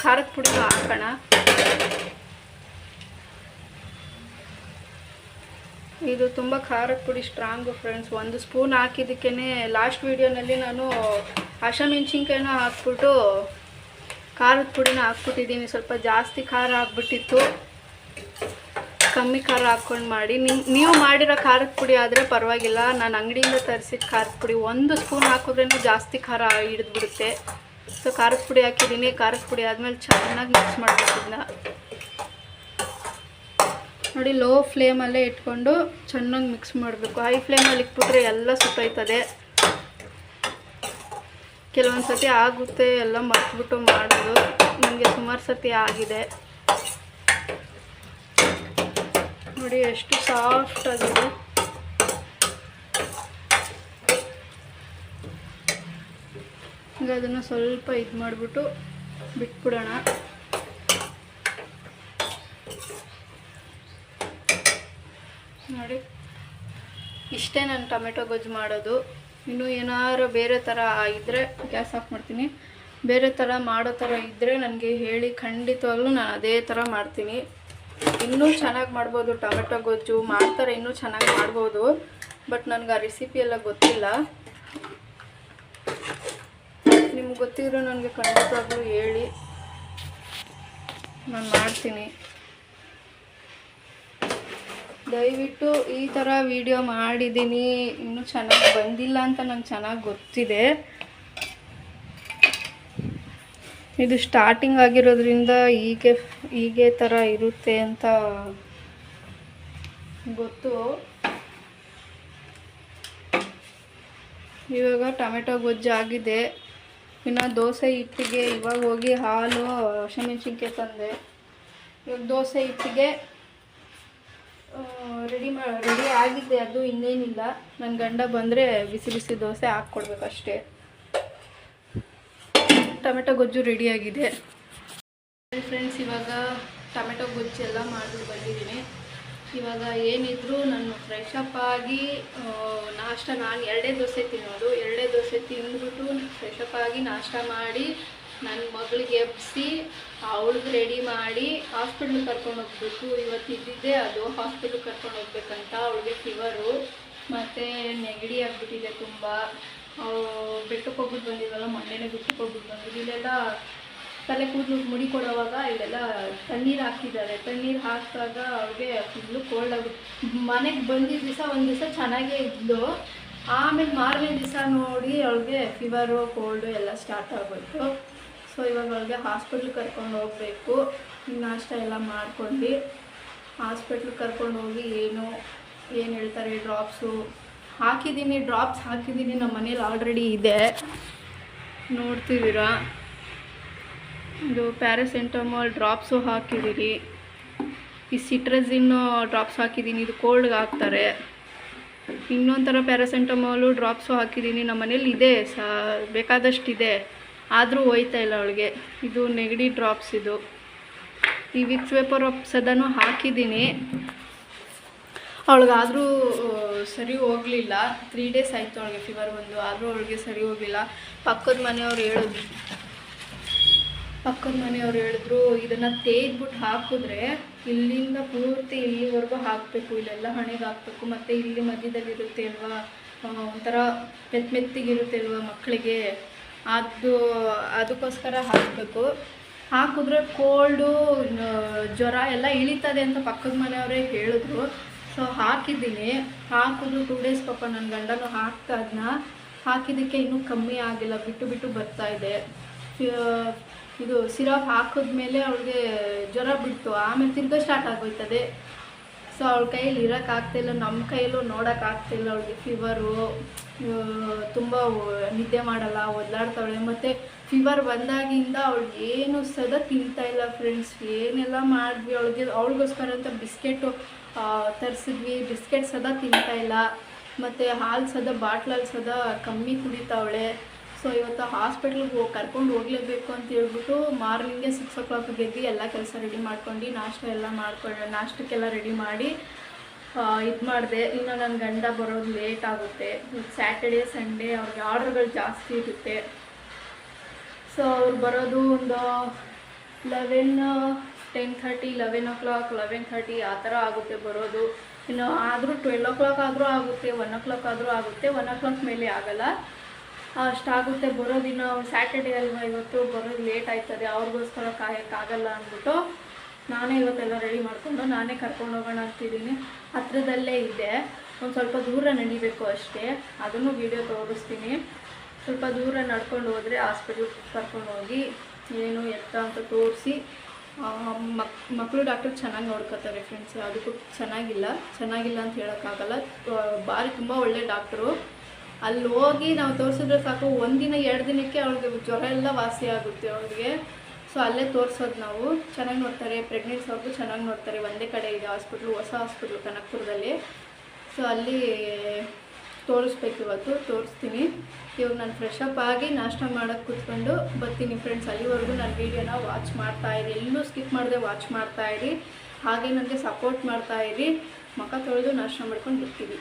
ಖಾರದ ಪುಡಿನೂ ಹಾಕೋಣ. ಇದು ತುಂಬ ಖಾರದ ಪುಡಿ ಸ್ಟ್ರಾಂಗು ಫ್ರೆಂಡ್ಸ್. 1 ಸ್ಪೂನ್ ಹಾಕಿದ್ದಕ್ಕೇ ಲಾಸ್ಟ್ ವೀಡಿಯೋನಲ್ಲಿ ನಾನು ಹಸಿಮೆಣ್ಸಿನ್ಕಾಯಿನ ಹಾಕ್ಬಿಟ್ಟು ಖಾರದ ಪುಡಿನ ಹಾಕ್ಬಿಟ್ಟಿದ್ದೀನಿ. ಸ್ವಲ್ಪ ಜಾಸ್ತಿ ಖಾರ ಆಗಿಬಿಟ್ಟಿತ್ತು, ಕಮ್ಮಿ ಖಾರ ಹಾಕ್ಕೊಂಡು ಮಾಡಿ. ನೀವು ಮಾಡಿರೋ ಖಾರದ ಪುಡಿ ಆದರೆ ಪರವಾಗಿಲ್ಲ. ನಾನು ಅಂಗಡಿಯಿಂದ ತರಿಸಿದ ಖಾರದ ಪುಡಿ 1 ಸ್ಪೂನ್ ಹಾಕಿದ್ರೇ ಜಾಸ್ತಿ ಖಾರ ಹಿಡಿದ್ಬಿಡುತ್ತೆ. ಸೊ ಖಾರದ ಪುಡಿ ಹಾಕಿದ್ದೀನಿ. ಖಾರದ ಪುಡಿ ಆದಮೇಲೆ ಚೆನ್ನಾಗಿ ಮಿಕ್ಸ್ ಮಾಡಬೇಕಿದ್ನ ನೋಡಿ. ಲೋ ಫ್ಲೇಮಲ್ಲೇ ಇಟ್ಕೊಂಡು ಚೆನ್ನಾಗಿ ಮಿಕ್ಸ್ ಮಾಡಬೇಕು. ಹೈ ಫ್ಲೇಮಲ್ಲಿ ಇಟ್ಬಿಟ್ರೆ ಎಲ್ಲ ಸುಟ್ಟೋಯ್ತದೆ. ಕೆಲವೊಂದು ಸತಿ ಆಗುತ್ತೆ, ಎಲ್ಲ ಮರ್ತ್ಬಿಟ್ಟು ಮಾಡೋದು. ನನಗೆ ಸುಮಾರು ಸತಿ ಆಗಿದೆ ನೋಡಿ, ಎಷ್ಟು ಸಾಫ್ಟ್ ಆಗಿದೆ. ಈಗ ಅದನ್ನು ಸ್ವಲ್ಪ ಇದು ಮಾಡಿಬಿಟ್ಟು ಬಿಟ್ಬಿಡೋಣ. ನೋಡಿ, ಇಷ್ಟೇ ನಾನು ಟೊಮೆಟೊ ಗೊಜ್ಜು ಮಾಡೋದು. ಇನ್ನೂ ಏನಾರು ಬೇರೆ ಥರ ಇದ್ದರೆ ಗ್ಯಾಸ್ ಆಫ್ ಮಾಡ್ತೀನಿ. ಬೇರೆ ಥರ ಮಾಡೋ ಥರ ಇದ್ದರೆ ನನಗೆ ಹೇಳಿ, ಖಂಡಿತವಾಗ್ಲೂ ನಾನು ಅದೇ ಥರ ಮಾಡ್ತೀನಿ. ಇನ್ನೂ ಚೆನ್ನಾಗಿ ಮಾಡ್ಬೋದು ಟೊಮೆಟೊ ಗೊಜ್ಜು. ಮಾಡ್ತಾರೆ, ಇನ್ನೂ ಚೆನ್ನಾಗಿ ಮಾಡ್ಬೋದು. ಬಟ್ ನನಗೆ ಆ ರೆಸಿಪಿ ಎಲ್ಲ ಗೊತ್ತಿಲ್ಲ. ನಿಮ್ಗೆ ಗೊತ್ತಿದ್ರು ನನಗೆ ಖಂಡಿತವಾಗ್ಲೂ ಹೇಳಿ, ನಾನು ಮಾಡ್ತೀನಿ. ದಯವಿಟ್ಟು ಈ ಥರ ವಿಡಿಯೋ ಮಾಡಿದ್ದೀನಿ, ಇನ್ನೂ ಚೆನ್ನಾಗಿ ಬಂದಿಲ್ಲ ಅಂತ ನಂಗೆ ಚೆನ್ನಾಗಿ ಗೊತ್ತಿದೆ. ಇದು ಸ್ಟಾರ್ಟಿಂಗ್ ಆಗಿರೋದ್ರಿಂದ ಹೀಗೆ ಥರ ಇರುತ್ತೆ ಅಂತ ಗೊತ್ತು. ಇವಾಗ ಟೊಮೆಟೊ ಗೊಜ್ಜು ಆಗಿದೆ. ಇನ್ನು ದೋಸೆ ಹಿಟ್ಟಿಗೆ ಇವಾಗ ಹೋಗಿ ಹಾಲು, ಹಸಿಮೆಣ್ಸಿನ್ಕಾಯಿ ತಂದೆ. ಇವಾಗ ದೋಸೆ ಹಿಟ್ಟಿಗೆ ರೆಡಿ ಆಗಿದೆ. ಅದು ಇನ್ನೇನಿಲ್ಲ. ನನ್ನ ಗಂಡ ಬಂದರೆ ಬಿಸಿ ಬಿಸಿ ದೋಸೆ ಹಾಕ್ಕೊಡ್ಬೇಕು ಅಷ್ಟೇ. ಟೊಮೆಟೊ ಗೊಜ್ಜು ರೆಡಿಯಾಗಿದೆ ಫ್ರೆಂಡ್ಸ್. ಇವಾಗ ಟೊಮೆಟೊ ಗೊಜ್ಜು ಎಲ್ಲ ಮಾಡಿಬಿಟ್ಟು ಬಂದಿದ್ದೀನಿ. ಇವಾಗ ಏನಿದ್ರು ನಾನು ಫ್ರೆಶ್ ಅಪ್ ಆಗಿ ನಾಷ್ಟ, ನಾನು 2 ದೋಸೆ ತಿನ್ನೋದು. 2 ದೋಸೆ ತಿಂದ್ಬಿಟ್ಟು ಫ್ರೆಶ್ ಅಪ್ ಆಗಿ ನಾಷ್ಟ ಮಾಡಿ ನನ್ನ ಮಗಳಿಗೆ ಎಬ್ಬಿಸಿ ಅವಳಿಗೆ ರೆಡಿ ಮಾಡಿ ಹಾಸ್ಪಿಟ್ಲಿಗೆ ಕರ್ಕೊಂಡು ಹೋಗ್ಬೇಕು. ಇವತ್ತು ಇದ್ದಿದ್ದೆ ಅದು, ಹಾಸ್ಪಿಟ್ಲಿಗೆ ಕರ್ಕೊಂಡು ಹೋಗ್ಬೇಕಂತ. ಅವಳಿಗೆ ಫೀವರು ಮತ್ತು ನೆಗಡಿ ಆಗಿಬಿಟ್ಟಿದೆ ತುಂಬ. ಬೆಟ್ಟಕ್ಕೆ ಹೋಗ್ಬಿಟ್ಟು ಬಂದಿದ್ದಲ್ಲ, ಮೊನ್ನೆನೇ ಬೆಟ್ಟಕ್ಕೆ ಹೋಗ್ಬಿಟ್ಟು ಬಂದಿದ್ದು. ಇಲ್ಲೆಲ್ಲ ತಲೆ ಕೂದಲು ಮುಡಿ ಕೊಡೋವಾಗ ಇಲ್ಲೆಲ್ಲ ತಣ್ಣೀರು ಹಾಕಿದ್ದಾರೆ. ತಣ್ಣೀರು ಹಾಕಿದಾಗ ಅವ್ರಿಗೆ ಫುಲ್ಲು ಕೋಲ್ಡ್ ಆಗುತ್ತೆ. ಮನೆಗೆ ಬಂದಿದ್ದ ದಿವಸ ಒಂದು ದಿವಸ ಚೆನ್ನಾಗೇ ಇದ್ದು, ಆಮೇಲೆ ಮಾರನೇ ದಿವಸ ನೋಡಿ ಅವಳಿಗೆ ಫೀವರು, ಕೋಲ್ಡು ಎಲ್ಲ ಸ್ಟಾರ್ಟ್ ಆಗೋಯ್ತು. ಸೊ ಇವಾಗ ಅವಳಿಗೆ ಹಾಸ್ಪಿಟ್ಲಿಗೆ ಕರ್ಕೊಂಡು ಹೋಗಬೇಕು. ನಾಷ್ಟ ಎಲ್ಲ ಮಾಡ್ಕೊಂಡು ಹಾಸ್ಪಿಟ್ಲಿಗೆ ಕರ್ಕೊಂಡು ಹೋಗಿ ಏನು ಹೇಳ್ತಾರೆ, ಡ್ರಾಪ್ಸು ಹಾಕಿದ್ದೀನಿ. ಡ್ರಾಪ್ಸ್ ಹಾಕಿದ್ದೀನಿ, ನಮ್ಮ ಮನೇಲಿ ಆಲ್ರೆಡಿ ಇದೆ, ನೋಡ್ತಿದ್ದೀರಾ. ಇದು ಪ್ಯಾರಾಸೆಂಟಮಾಲ್ ಡ್ರಾಪ್ಸು ಹಾಕಿದ್ದೀನಿ. ಈ ಸಿಟ್ರಜಿನ್ನು ಡ್ರಾಪ್ಸ್ ಹಾಕಿದ್ದೀನಿ, ಇದು ಕೋಲ್ಡ್ಗೆ ಹಾಕ್ತಾರೆ. ಇನ್ನೊಂಥರ ಪ್ಯಾರಾಸೆಂಟಮಾಲು ಡ್ರಾಪ್ಸು ಹಾಕಿದ್ದೀನಿ. ನಮ್ಮ ಮನೇಲಿ ಇದೆ, ಬೇಕಾದಷ್ಟಿದೆ, ಆದರೂ ಹೋಯ್ತಾ ಇಲ್ಲ ಅವಳಿಗೆ. ಇದು ನೆಗಡಿ ಡ್ರಾಪ್ಸ್. ಇದು ಈ ವಿಕ್ಸ್ ವೇಪರ್ ಸದನೂ ಹಾಕಿದ್ದೀನಿ. ಅವಳಿಗಾದರೂ ಸರಿ ಹೋಗಲಿಲ್ಲ. 3 ಡೇಸ್ ಆಯಿತು ಅವಳಿಗೆ ಫೀವರ್ ಬಂದು, ಆದರೂ ಅವಳಿಗೆ ಸರಿ ಹೋಗಲಿಲ್ಲ. ಪಕ್ಕದ ಮನೆಯವ್ರು ಹೇಳಿದ್ರು ಇದನ್ನು ತೇದ್ಬಿಟ್ಟು ಹಾಕಿದ್ರೆ ಇಲ್ಲಿಂದ ಪೂರ್ತಿ ಇಲ್ಲಿವರೆಗೂ ಹಾಕಬೇಕು, ಇಲ್ಲೆಲ್ಲ ಹಣೆಗೆ ಹಾಕಬೇಕು. ಮತ್ತು ಇಲ್ಲಿ ಮಧ್ಯದಲ್ಲಿರುತ್ತೆ ಅಲ್ವಾ, ಒಂಥರ ಮೆತ್ತಿಗಿರುತ್ತೆ ಅಲ್ವಾ ಮಕ್ಕಳಿಗೆ, ಅದಕ್ಕೋಸ್ಕರ ಹಾಕಬೇಕು. ಹಾಕಿದ್ರೆ ಕೋಲ್ಡು, ಜ್ವರ ಎಲ್ಲ ಇಳಿತದೆ ಅಂತ ಪಕ್ಕದ ಮನೆಯವರೇ ಹೇಳಿದ್ರು. ಸೊ ಹಾಕಿದ್ದೀನಿ. ಹಾಕಿದ್ರು 2 ಡೇಸ್ ಪಾಪ ನನ್ನ ಗಂಡನೂ ಹಾಕ್ತಾ ಅದನ್ನ. ಹಾಕಿದ್ದಕ್ಕೆ ಇನ್ನೂ ಕಮ್ಮಿ ಆಗಿಲ್ಲ, ಬಿಟ್ಟು ಬರ್ತಾಯಿದೆ. ಇದು ಸಿರಪ್ ಹಾಕಿದ್ಮೇಲೆ ಅವಳಿಗೆ ಜ್ವರ ಬಿಡ್ತು, ಆಮೇಲೆ ತಿರ್ಗಾ ಸ್ಟಾರ್ಟ್ ಆಗೋಯ್ತದೆ. ಸೊ ಅವಳ ಕೈಯಲ್ಲಿ ಇರೋಕ್ಕಾಗ್ತಿಲ್ಲ, ನಮ್ಮ ಕೈಯಲ್ಲೂ ನೋಡೋಕ್ಕಾಗ್ತಿಲ್ಲ. ಅವಳಿಗೆ ಫೀವರು, ತುಂಬ ನಿದ್ದೆ ಮಾಡಲ್ಲ, ಒದ್ದಾಡ್ತಾವಳೆ. ಮತ್ತು ಫೀವರ್ ಬಂದಾಗಿಂದ ಅವಳಿಗೆ ಏನು ಸದಾ ತಿಂತಾಯಿಲ್ಲ ಫ್ರೆಂಡ್ಸ್. ಏನೆಲ್ಲ ಮಾಡಿದ್ವಿ ಅವಳಿಗೋಸ್ಕರ ಅಂತ ಬಿಸ್ಕೆಟು ತರಿಸಿದ್ವಿ, ಬಿಸ್ಕೆಟ್ ಸದಾ ತಿಂತಾಯಿಲ್ಲ. ಮತ್ತು ಹಾಲು ಸದಾ ಬಾಟ್ಲಲ್ಲಿ ಸದಾ ಕಮ್ಮಿ ಕುಡಿತಾವಳೆ. ಸೊ ಇವತ್ತು ಹಾಸ್ಪಿಟ್ಲಿಗೆ ಕರ್ಕೊಂಡು ಹೋಗಲೇಬೇಕು ಅಂತ ಹೇಳ್ಬಿಟ್ಟು ಮಾರ್ನಿಂಗೆ 6 o'clock ಗೆದ್ದು ಎಲ್ಲ ಕೆಲಸ ರೆಡಿ ಮಾಡ್ಕೊಂಡು ನಾಷ್ಟಕ್ಕೆಲ್ಲ ರೆಡಿ ಮಾಡಿ ಇದು ಮಾಡಿದೆ. ಇನ್ನು ನನ್ನ ಗಂಡ ಬರೋದು ಲೇಟ್ ಆಗುತ್ತೆ. ಸ್ಯಾಟರ್ಡೇ ಸಂಡೇ ಅವ್ರಿಗೆ ಆರ್ಡ್ರ್ಗಳು ಜಾಸ್ತಿ ಇರುತ್ತೆ. ಸೊ ಅವ್ರು ಬರೋದು ಒಂದು 10:30 11 o'clock 11:30 ಆ ಥರ ಆಗುತ್ತೆ ಬರೋದು. ಇನ್ನು ಆದರೂ 12 o'clock ಆದರೂ ಆಗುತ್ತೆ, 1 o'clock ಆದರೂ ಆಗುತ್ತೆ. 1 o'clock ಮೇಲೆ ಆಗಲ್ಲ, ಅಷ್ಟಾಗುತ್ತೆ ಬರೋದಿನ. ಸ್ಯಾಟರ್ಡೇ ಅಲ್ವಾ ಇವತ್ತು, ಬರೋದು ಲೇಟ್ ಆಯ್ತದೆ, ಅವ್ರಿಗೋಸ್ಕರ ಕಾಯೋಕ್ಕಾಗಲ್ಲ ಅಂದ್ಬಿಟ್ಟು ನಾನೇ ಇವತ್ತೆಲ್ಲ ರೆಡಿ ಮಾಡಿಕೊಂಡು ನಾನೇ ಕರ್ಕೊಂಡು ಹೋಗೋಣ ಅಂತಿದ್ದೀನಿ. ಹತ್ರದಲ್ಲೇ ಇದೆ, ಒಂದು ಸ್ವಲ್ಪ ದೂರ ನಡಿಬೇಕು ಅಷ್ಟೇ. ಅದನ್ನು ವೀಡಿಯೋ ತೋರಿಸ್ತೀನಿ. ಸ್ವಲ್ಪ ದೂರ ನಡ್ಕೊಂಡು ಹೋದರೆ ಹಾಸ್ಪಿಟ್ಲಿಗೆ ಕರ್ಕೊಂಡು ಹೋಗಿ ಏನು ಎತ್ತ ಅಂತ ತೋರಿಸಿ ಮಕ್ಕಳು ಡಾಕ್ಟರ್ ಚೆನ್ನಾಗಿ ನೋಡ್ಕೋತಾರೆ ಫ್ರೆಂಡ್ಸ್. ಯಾವುದಕ್ಕೂ ಚೆನ್ನಾಗಿಲ್ಲ ಅಂತ ಹೇಳೋಕ್ಕಾಗಲ್ಲ. ಭಾರಿ ತುಂಬ ಒಳ್ಳೆ ಡಾಕ್ಟ್ರು. ಅಲ್ಲಿ ಹೋಗಿ ನಾವು ತೋರಿಸಿದ್ರೆ ಸಾಕು, 1 ದಿನ 2 ದಿನಕ್ಕೆ ಅವ್ಳಿಗೆ ಜ್ವರ ಎಲ್ಲ ವಾಸಿ ಆಗುತ್ತೆ ಅವ್ಳಿಗೆ. ಸೊ ಅಲ್ಲೇ ತೋರಿಸೋದು ನಾವು. ಚೆನ್ನಾಗಿ ನೋಡ್ತಾರೆ, ಪ್ರೆಗ್ನೆನ್ಸಿ ಅವ್ರಿಗೂ ಚೆನ್ನಾಗಿ ನೋಡ್ತಾರೆ. ಒಂದೇ ಕಡೆ ಇದೆ ಹಾಸ್ಪಿಟ್ಲು, ಹೊಸ ಹಾಸ್ಪಿಟ್ಲು ಕನಕಪುರದಲ್ಲಿ. ಸೊ ಅಲ್ಲಿ ತೋರಿಸ್ಬೇಕು, ಇವತ್ತು ತೋರಿಸ್ತೀನಿ. ಇವಾಗ ನಾನು ಫ್ರೆಶ್ ಅಪ್ ಆಗಿ ನಾಷ್ಟ ಮಾಡೋಕ್ಕೆ ಕೂತ್ಕೊಂಡು ಬರ್ತೀನಿ ಫ್ರೆಂಡ್ಸ್. ಅಲ್ಲಿವರೆಗೂ ನಾನು ವೀಡಿಯೋನ ವಾಚ್ ಮಾಡ್ತಾಯಿರಿ, ಎಲ್ಲೂ ಸ್ಕಿಪ್ ಮಾಡದೆ ವಾಚ್ ಮಾಡ್ತಾಯಿರಿ. ಹಾಗೆ ನನಗೆ ಸಪೋರ್ಟ್ ಮಾಡ್ತಾಯಿರಿ. ಮುಖ ತೊಳೆದು ನಾಷ್ಟ ಮಾಡ್ಕೊಂಡು ಬರ್ತೀವಿ.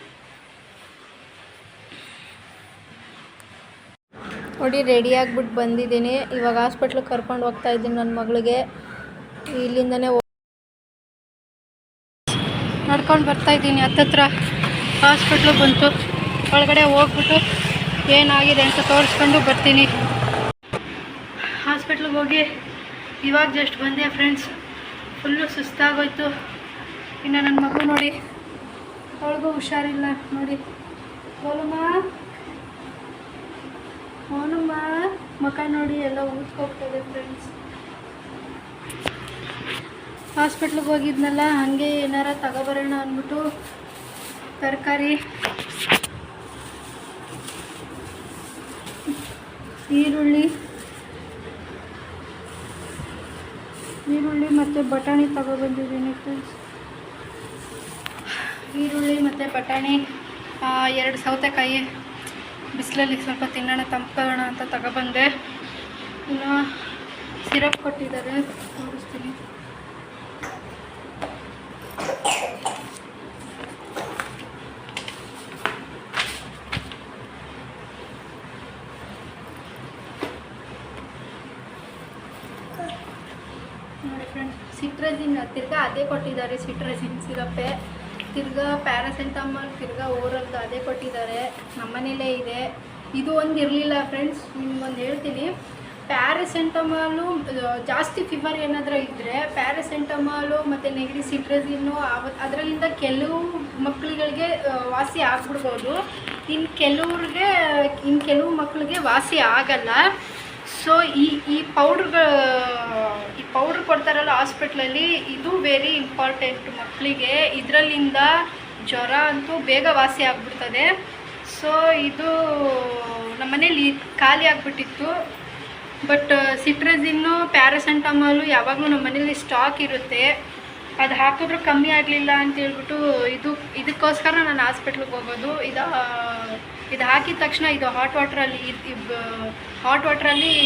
ನೋಡಿ ರೆಡಿ ಆಗಿಬಿಟ್ಟು ಬಂದಿದ್ದೀನಿ. ಇವಾಗ ಹಾಸ್ಪಿಟ್ಲಿಗೆ ಕರ್ಕೊಂಡು ಹೋಗ್ತಾ ಇದ್ದೀನಿ ನನ್ನ ಮಗಳಿಗೆ. ಇಲ್ಲಿಂದನೇ ನಡ್ಕೊಂಡು ಬರ್ತಾಯಿದ್ದೀನಿ. ಹತ್ತತ್ರ ಹಾಸ್ಪಿಟ್ಲು ಬಂತು. ಒಳಗಡೆ ಹೋಗ್ಬಿಟ್ಟು ಏನಾಗಿದೆ ಅಂತ ತೋರಿಸ್ಕೊಂಡು ಬರ್ತೀನಿ. ಹಾಸ್ಪಿಟ್ಲಿಗೆ ಹೋಗಿ ಇವಾಗ ಜಸ್ಟ್ ಬಂದೆ ಫ್ರೆಂಡ್ಸ್. ಫುಲ್ಲು ಸುಸ್ತಾಗೋಯ್ತು. ಇನ್ನು ನನ್ನ ಮಗು ನೋಡಿ, ಅವಳಿಗೂ ಹುಷಾರಿಲ್ಲ ನೋಡಿ. ಬೋಲಮ್ಮ ಮುಖ ನೋಡಿ ಎಲ್ಲ ಊದ್ಕೋಗ್ತದೆ ಫ್ರೆಂಡ್ಸ್. ಹಾಸ್ಪಿಟ್ಲಿಗೆ ಹೋಗಿದ್ನಲ್ಲ, ಹಾಗೆ ಏನಾರ ತಗೊಬರೋಣ ಅಂದ್ಬಿಟ್ಟು ತರಕಾರಿ, ಈರುಳ್ಳಿ ಮತ್ತು ಬಟಾಣಿ ತಗೊಬಂದಿದ್ದೀನಿ ಫ್ರೆಂಡ್ಸ್. ಈರುಳ್ಳಿ ಮತ್ತು ಬಟಾಣಿ, 2 ಸೌತೆಕಾಯಿ ಬಿಸಿಲಲ್ಲಿ ಸ್ವಲ್ಪ ತಿನ್ನೋಣ, ತಂಪೋಣ ಅಂತ ತಗೊಬಂದೆ. ಇನ್ನು ಸಿರಪ್ ಕೊಟ್ಟಿದ್ದಾರೆ, ತೋರಿಸ್ತೀನಿ. ನೋಡಿ ಫ್ರೆಂಡ್ಸ್, ಸಿಟ್ರಜಿನ್ ತಿರ್ಗಾ ಅದೇ ಕೊಟ್ಟಿದ್ದಾರೆ. ಸಿಟ್ರಜಿನ್ ಸಿರಪ್ಪೆ, ತಿರ್ಗಾ ಪ್ಯಾರಾಸೆಂಟಮಾಲ್, ತಿರ್ಗಾ ಓರಲ್ದು ಅದೇ ಕೊಟ್ಟಿದ್ದಾರೆ. ನಮ್ಮನೇಲೇ ಇದೆ. ಇದು ಒಂದು ಇರಲಿಲ್ಲ ಫ್ರೆಂಡ್ಸ್. ನಿಮ್ಗೊಂದು ಹೇಳ್ತೀನಿ, ಪ್ಯಾರಾಸೆಂಟಮಾಲು ಜಾಸ್ತಿ ಫೀವರ್ ಏನಾದರೂ ಇದ್ದರೆ ಪ್ಯಾರಾಸೆಂಟಮಾಲು ಮತ್ತು ನೆಗಡಿ ಸಿಟ್ರಜಿನ್ನು ಅದರಲ್ಲಿಂದ ಕೆಲವು ಮಕ್ಕಳುಗಳಿಗೆ ವಾಸಿ ಆಗಿಬಿಡ್ಬೋದು. ಇನ್ನು ಕೆಲವು ಮಕ್ಕಳಿಗೆ ವಾಸಿ ಆಗಲ್ಲ. ಸೊ ಈ ಪೌಡ್ರ್ ಕೊಡ್ತಾರಲ್ಲ ಹಾಸ್ಪಿಟ್ಲಲ್ಲಿ, ಇದು ವೆರಿ ಇಂಪಾರ್ಟೆಂಟ್ ಮಕ್ಕಳಿಗೆ. ಇದರಲ್ಲಿಂದ ಜ್ವರ ಅಂತೂ ಬೇಗ ವಾಸಿ ಆಗಿಬಿಡ್ತದೆ. ಸೊ ಇದು ನಮ್ಮ ಮನೇಲಿ ಖಾಲಿ ಆಗಿಬಿಟ್ಟಿತ್ತು. ಬಟ್ ಸಿಟ್ರಜಿನ್ನು ಪ್ಯಾರಾಸೆಂಟಮಾಲು ಯಾವಾಗಲೂ ನಮ್ಮ ಮನೇಲಿ ಸ್ಟಾಕ್ ಇರುತ್ತೆ. ಅದು ಹಾಕಿದ್ರೂ ಕಮ್ಮಿ ಆಗಲಿಲ್ಲ ಅಂತ ಹೇಳ್ಬಿಟ್ಟು ಇದಕ್ಕೋಸ್ಕರ ನಾನು ಹಾಸ್ಪಿಟ್ಲಿಗೆ ಹೋಗೋದು. ಇದು ಹಾಕಿದ ತಕ್ಷಣ ಇದು ಹಾಟ್ ವಾಟ್ರಲ್ಲಿ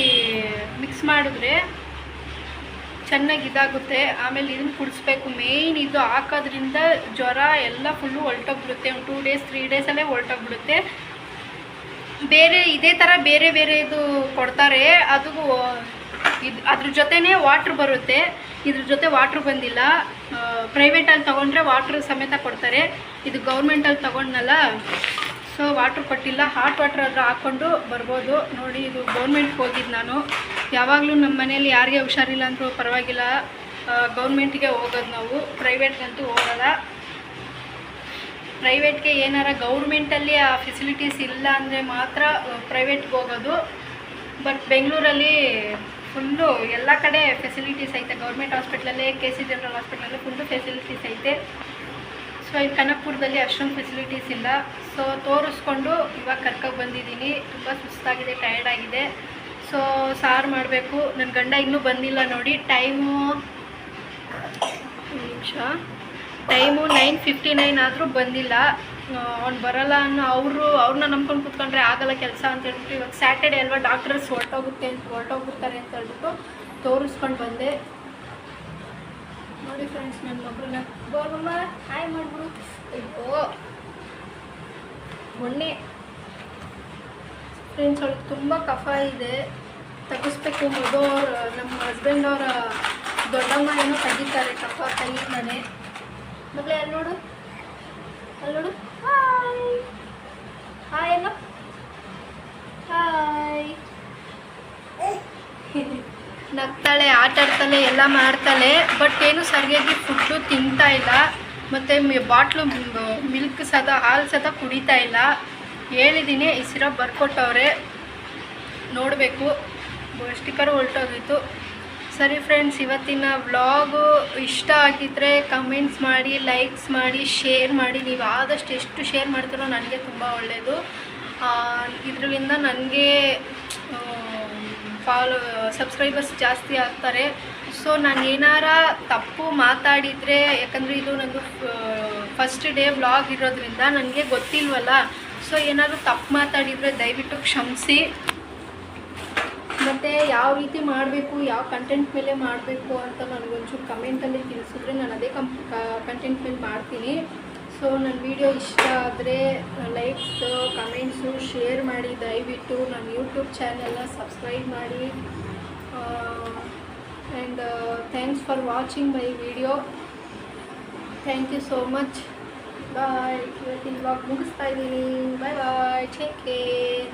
ಮಿಕ್ಸ್ ಮಾಡಿದ್ರೆ ಚೆನ್ನಾಗಿ ಇದಾಗುತ್ತೆ. ಆಮೇಲೆ ಇದನ್ನು ಕುಡಿಸ್ಬೇಕು. ಮೇಯ್ನ್ ಇದು ಹಾಕೋದ್ರಿಂದ ಜ್ವರ ಎಲ್ಲ ಫುಲ್ಲು ಹೊರಟೋಗ್ಬಿಡುತ್ತೆ. ಒಂದು 2 days 3 daysಲ್ಲೇ ಹೊರಟೋಗ್ಬಿಡುತ್ತೆ. ಇದೇ ಥರ ಬೇರೆ ಇದು ಕೊಡ್ತಾರೆ. ಅದು ಅದ್ರ ಜೊತೆನೇ ವಾಟ್ರ್ ಬರುತ್ತೆ. ಇದ್ರ ಜೊತೆ ವಾಟ್ರ್ ಬಂದಿಲ್ಲ. ಪ್ರೈವೇಟಲ್ಲಿ ತೊಗೊಂಡ್ರೆ ವಾಟ್ರ್ ಸಮೇತ ಕೊಡ್ತಾರೆ. ಇದು ಗೌರ್ಮೆಂಟಲ್ಲಿ ತೊಗೊಂಡ್ನಲ್ಲ, ಸೊ ವಾಟ್ರ್ ಕೊಟ್ಟಿಲ್ಲ. ಹಾಟ್ ವಾಟ್ರ್ ಆದರೂ ಹಾಕ್ಕೊಂಡು ಬರ್ಬೋದು. ನೋಡಿ, ಇದು ಗೌರ್ಮೆಂಟ್ಗೆ ಹೋಗಿದ್ದು ನಾನು. ಯಾವಾಗಲೂ ನಮ್ಮ ಮನೇಲಿ ಯಾರಿಗೆ ಹುಷಾರಿಲ್ಲ ಅಂದರೂ ಪರವಾಗಿಲ್ಲ, ಗೌರ್ಮೆಂಟ್ಗೆ ಹೋಗೋದು ನಾವು. ಪ್ರೈವೇಟ್ಗಂತೂ ಹೋಗೋಲ್ಲ. ಪ್ರೈವೇಟ್ಗೆ ಏನಾರ ಗೌರ್ಮೆಂಟಲ್ಲಿ ಆ ಫೆಸಿಲಿಟೀಸ್ ಇಲ್ಲ ಅಂದರೆ ಮಾತ್ರ ಪ್ರೈವೇಟ್ಗೆ ಹೋಗೋದು. ಬಟ್ ಬೆಂಗಳೂರಲ್ಲಿ ಫುಲ್ಲು ಎಲ್ಲ ಕಡೆ ಫೆಸಿಲಿಟೀಸ್ ಐತೆ. ಗೌರ್ಮೆಂಟ್ ಹಾಸ್ಪಿಟ್ಲಲ್ಲೇ, KC ಜನರಲ್ ಹಾಸ್ಪಿಟ್ಲಲ್ಲೇ ಫುಲ್ಲು ಫೆಸಿಲಿಟೀಸ್ ಐತೆ. ಸೊ ಇದು ಕನಕಪುರದಲ್ಲಿ ಅಷ್ಟೊಂದು ಫೆಸಿಲಿಟೀಸ್ ಇಲ್ಲ. ಸೊ ತೋರಿಸ್ಕೊಂಡು ಇವಾಗ ಕರ್ಕೊಂಡ್ಬಂದಿದ್ದೀನಿ. ತುಂಬ ಸುಸ್ತಾಗಿದೆ, ಟಯರ್ಡ್ ಆಗಿದೆ. ಸೊ ಸಾರು ಮಾಡಬೇಕು. ನನ್ನ ಗಂಡ ಇನ್ನೂ ಬಂದಿಲ್ಲ ನೋಡಿ. ಟೈಮು 9:59 ಆದರೂ ಬಂದಿಲ್ಲ. ಅವ್ನು ಬರೋಲ್ಲ ಅನ್ನೋ ಅವ್ರನ್ನ ನಂಬ್ಕೊಂಡು ಕೂತ್ಕೊಂಡ್ರೆ ಆಗಲ್ಲ ಕೆಲಸ ಅಂತ ಹೇಳ್ಬಿಟ್ಟು, ಇವಾಗ ಸ್ಯಾಟರ್ಡೇ ಅಲ್ವಾ, ಡಾಕ್ಟರ್ಸ್ ಹೊರಟೋಗ್ಬಿಡ್ತಾರೆ ಅಂತ ಹೇಳ್ಬಿಟ್ಟು ತೋರಿಸ್ಕೊಂಡು ಬಂದೆ. ನೋಡಿ ಫ್ರೆಂಡ್ಸ್, ನನ್ನ ಮಗಳನ್ನ ಗೋಗಮ್ಮ ಹಾಯ್ ಮಾಡ್ಬಿಡು. ಅಯ್ಯೋ ಮೊನ್ನೆ ಫ್ರೆಂಡ್ಸ್ ಅವಳಿಗೆ ತುಂಬ ಕಫ ಇದೆ, ತೆಗಿಸ್ಬೇಕು. ನಮ್ಮ ಹಸ್ಬೆಂಡ್ ಅವರ ದೊಡ್ಡಮ್ಮ ಏನೋ ತೆಗಿತಾರೆ ಕಫ ಕೈಯಿಂದಾನೆ. ಮಗಳೇ ಅಲ್ಲಿ ನೋಡು, ಅಲ್ಲಿ ನೋಡು. ಹಾಯ್ ಹಾಯ್ ಅಲ್ಲ, ಹಾಯ್. ನಗ್ತಾಳೆ, ಆಟಾಡ್ತಾಳೆ, ಎಲ್ಲ ಮಾಡ್ತಾಳೆ. ಬಟ್ ಏನು ಸರಿಯಾಗಿ ಫುಡ್ಡು ತಿಂತಾ ಇಲ್ಲ. ಮತ್ತು ಬಾಟ್ಲು ಮಿಲ್ಕ್ ಹಾಲು ಸದ ಕುಡಿತಾ ಇಲ್ಲ. ಹೇಳಿದ್ದೀನಿ, ಈ ಸಿರಪ್ ಬರ್ಕೊಟ್ಟವ್ರೆ, ನೋಡಬೇಕು. ಸ್ಟಿಕ್ಕರು ಹೊರಟೋಗಿತ್ತು. ಸರಿ ಫ್ರೆಂಡ್ಸ್, ಇವತ್ತಿನ ವ್ಲಾಗು ಇಷ್ಟ ಆಗಿದ್ದರೆ ಕಮೆಂಟ್ಸ್ ಮಾಡಿ, ಲೈಕ್ಸ್ ಮಾಡಿ, ಶೇರ್ ಮಾಡಿ. ನೀವು ಆದಷ್ಟು ಎಷ್ಟು ಶೇರ್ ಮಾಡ್ತೀರೋ ನನಗೆ ತುಂಬ ಒಳ್ಳೆಯದು. ಇದರಿಂದ ನನಗೆ ಸಬ್ಸ್ಕ್ರೈಬರ್ಸ್ ಜಾಸ್ತಿ ಆಗ್ತಾರೆ. ಸೊ ನಾನು ಏನಾರ ತಪ್ಪು ಮಾತಾಡಿದರೆ, ಯಾಕಂದರೆ ಇದು ನಂದು ಫಸ್ಟ್ ಡೇ ವ್ಲಾಗ್ ಇರೋದ್ರಿಂದ ನನಗೆ ಗೊತ್ತಿಲ್ವಲ್ಲ. ಸೊ ಏನಾದರೂ ತಪ್ಪು ಮಾತಾಡಿದರೆ ದಯವಿಟ್ಟು ಕ್ಷಮಿಸಿ. ಮತ್ತು ಯಾವ ರೀತಿ ಮಾಡಬೇಕು, ಯಾವ ಕಂಟೆಂಟ್ ಮೇಲೆ ಮಾಡಬೇಕು ಅಂತ ನನಗೊಂಚೂರು ಕಮೆಂಟಲ್ಲಿ ತಿಳಿಸಿದ್ರೆ ನಾನು ಅದೇ ಕಂಟೆಂಟ್ ಮೇಲೆ ಮಾಡ್ತೀನಿ. ಸೊ ನನ್ನ ವಿಡಿಯೋ ಇಷ್ಟ ಆದರೆ ಲೈಕ್ಸು, ಕಮೆಂಟ್ಸು, ಶೇರ್ ಮಾಡಿ. ದಯವಿಟ್ಟು ನನ್ನ ಯೂಟ್ಯೂಬ್ ಚಾನೆಲ್ನ ಸಬ್ಸ್ಕ್ರೈಬ್ ಮಾಡಿ. And thanks for watching my video. Thank you so much. Bye. ಇವತ್ತಿನ ವ್ಲಾಗ್ ಮುಗಿಸ್ತಾ ಇದ್ದೀನಿ. Bye bye, take care.